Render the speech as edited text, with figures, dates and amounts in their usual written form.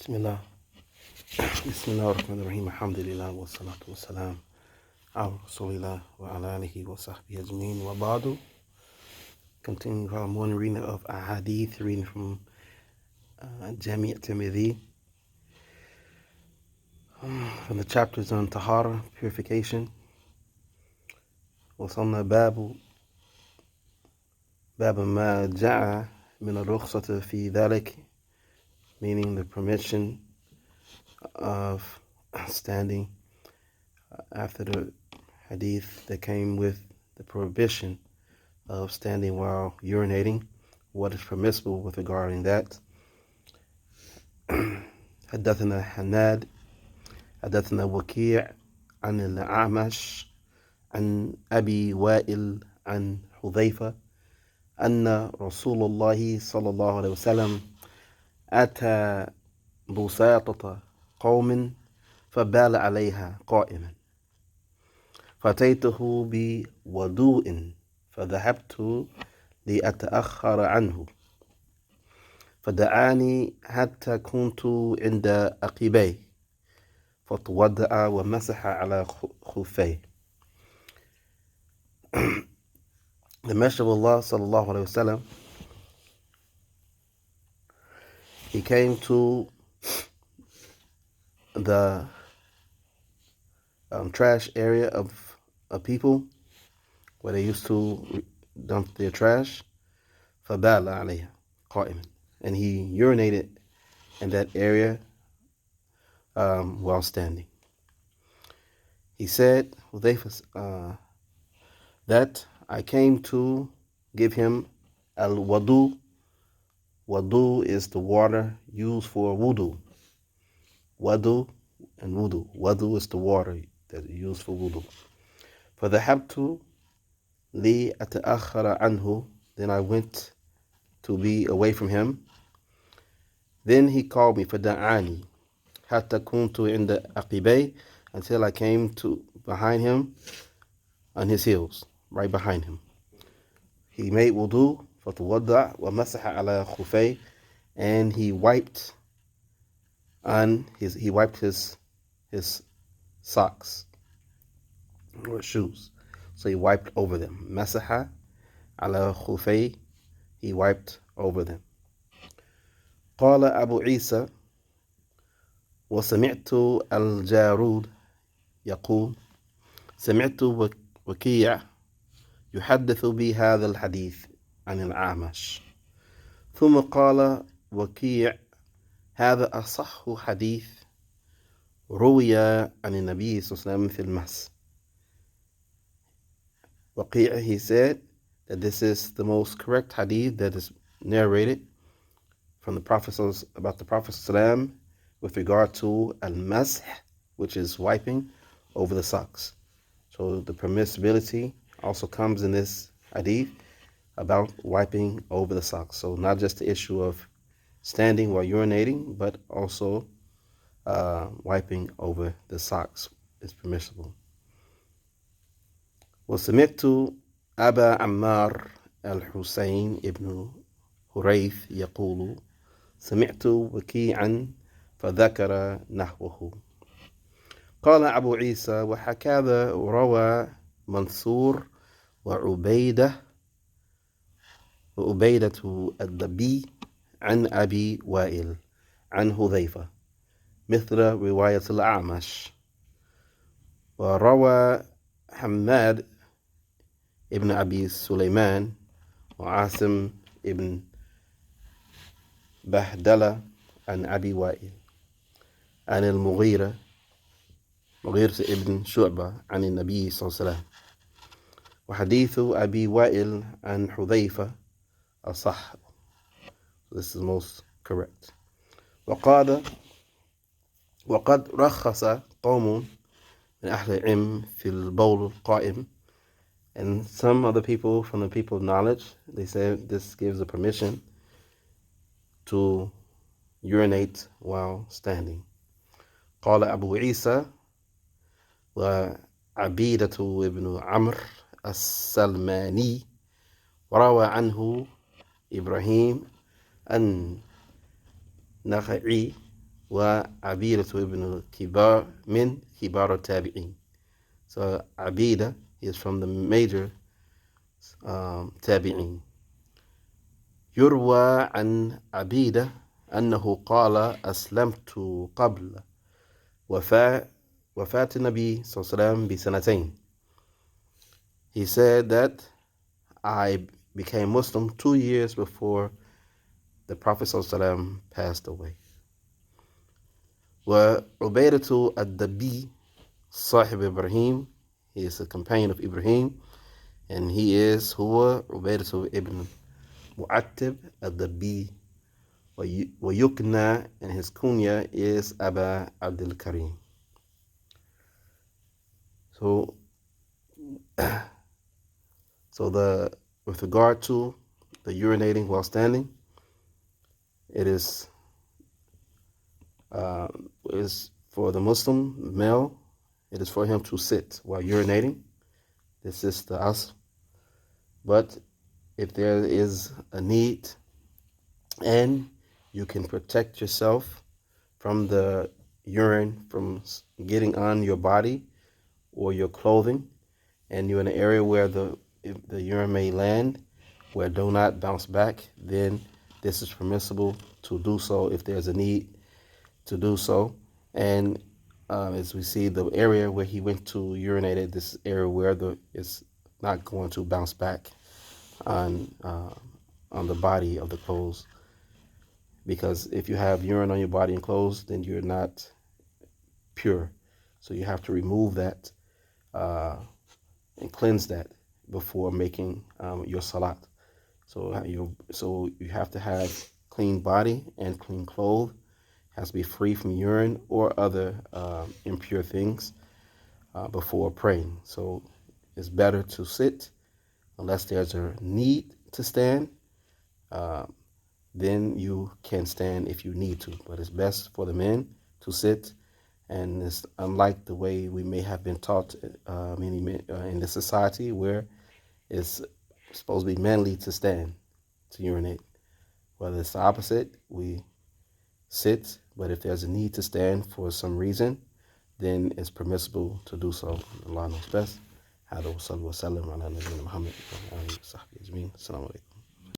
Bismillah. Bismillah ar-Rahman ar-Rahim. Alhamdulillah wa salatu wa salam ala Rasulillah wa ala alihi wa sahbihi ajmeen wa ba'du. Continuing our morning reading of Ahadith, reading from Al-tirmidhi, from the chapters on Tahaarah, Purification. وصلنا باب ما جاء من الرخصة في ذلك, meaning the permission of standing after the hadith that came with the prohibition of standing while urinating, what is permissible with regarding that. حدثنا حناد حدثنا وكيع عن الأعمش عن أبي وائل عن حذيفة أن رسول الله صلى الله عليه وسلم أتى بساطة قوم فبال عليها قائما، فأتيته بوضوء فذهبت لأتأخر عنه، فدعاني حتى كنت عند عقبيه فتوضأ ومسح على خفيه. The Messenger of Allah sallallahu alaihi wasallam, he came to the trash area of people where they used to dump their trash. فَبَالَ عَلَيْهَا قَائِمًا, and he urinated in that area while standing. He said, that I came to give him al-wudu. Wudu is the water used for wudu. Wudu and wudu. Wudu is the water that is used for wudu. فَذَهَبْتُ لِأَتَأَخَّرَ عَنْهُ, then I went to be away from him. Then he called me, فَدَعَانِي حَتَّى كُنْتُ عِنْدَ عَقِبَيْهِ, until I came to behind him on his heels, right behind him. He made wudu, فَتَوَضَّعَ وَمَسَحَ عَلَى خُفَيْهِ, and he wiped his socks or shoes. So he wiped over them. Masaha ala khufay, he wiped over them. قال أبو عيسى وسمعت الجارود يقول سمعت وكيع يحدث بهذا الحديث عن الأعمش. ثم قال وكيع هذا أصح حديث روي عن النبي صلى الله عليه وسلم في المس. Waqi', he said that this is the most correct hadith that is narrated from the Prophet about the Prophet with regard to al-masih, which is wiping over the socks. So the permissibility also comes in this hadith about wiping over the socks. So not just the issue of standing while urinating, but also wiping over the socks is permissible. وسمعت أبا عمار الحسين ابن هريث يقول سمعت وكيعا فذكر نحوه. قال أبو عيسى وهكذا روى منصور وعبيدة الدبي عن أبي وائل عن حذيفة مثل رواية الأعمش. وروى حماد ابن أبي سليمان وعاصم ابن بهدلة عن أبي وائل عن مغيرة ابن شعبة عن النبي صلى الله عليه وسلم. وحديث أبي وائل عن حذيفة أصح. This is most correct. وقد رخص قوم من أهل العلم في البول القائم, and some other people from the people of knowledge, they say this gives a permission to urinate while standing. قال أبو عيسى وعبيدة ابن عمرو السلماني وروى عنه إبراهيم النخعي وعبيدة ابن كبار من كبار التابعين. So Abida is from the major تابعين. يروى عن عبيدة أنه قال أسلمت قبل وفاة النبي صلى الله عليه وسلم بسنتين. He said that I became Muslim 2 years before the Prophet صلى الله عليه وسلم passed away. وعبيدة الدبي صاحب إبراهيم, he is a companion of Ibrahim, and he is هو عبيدة ibn Mu'attib al-Dabbi, ويكنى, and his kunya is Aba Abdul Karim. So, with regard to the urinating while standing, it is for the Muslim male, it is for him to sit while urinating. This is the asl. But if there is a need and you can protect yourself from the urine from getting on your body or your clothing, and you're in an area where the urine may land, where do not bounce back, then this is permissible to do so if there's a need to do so. And as we see, the area where he went to urinate, this area where it's not going to bounce back on the body of the clothes, because if you have urine on your body and clothes, then you're not pure. So you have to remove that and cleanse that before making your salat. So you have to have clean body and clean clothes. Has to be free from urine or other impure things before praying. So it's better to sit unless there's a need to stand. Then you can stand if you need to, but it's best for the men to sit. And it's unlike the way we may have been taught in the society, where it's supposed to be manly to stand to urinate. Whether it's the opposite, we sit, but if there's a need to stand for some reason, then it's permissible to do so. Allah knows best. هذا وصلى وسلم على نبينا محمد وعلى آله وصحبه أجمعين. السلام عليكم.